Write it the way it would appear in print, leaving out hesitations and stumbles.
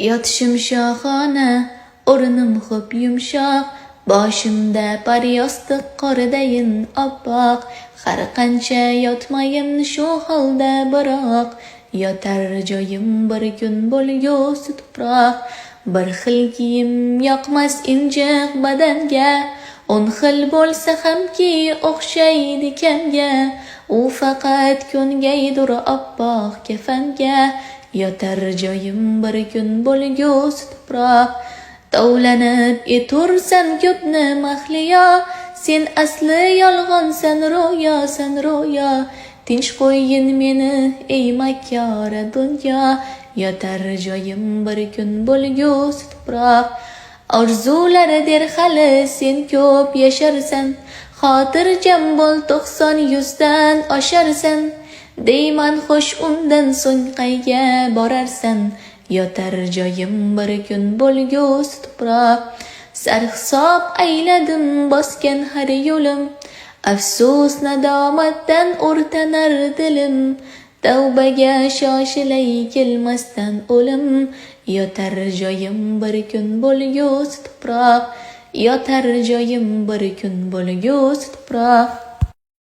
Yotishim shohona, o'rnim xo'p yumshoq, boshimda paryostiq qordayin oppoq. Har qancha yotmayin shu holda biroq, yotar joyim bir kun bo'lgusi tuproq. Bir xil kiyim yoqmas injiq badanga, 10 xil bo'lsa hamki o'xshaydi kanga. U faqat ko'ngaydur oppoq kafanga, yotar joyim bir kun bo'lgusi tuproq. Tovlanib etursan ko'pni mahliyo, sen asli yolg'onsan ro'yo. Tinch qo'yin meni ey makkora dunyo, yotar joyim bir kun bo'lgusi tuproq. Orzular der hali sen ko'p yasharsan, xotirjam bo'l 90-100 dan osharsan. Deyman xo'sh undan so'ng qayga borarsan, yotar joyim bir kun bo'lgusi tuproq. Sarhisob ayladim bosgan har yo'lim, afsus nadomatdan o'rtanar dilim. Tavbaga shoshilay kelmasdan o'lim, yotar joyim bir kun bo'lgusi tuproq. Yotar joyim bir kun bo'lgusi tuproq.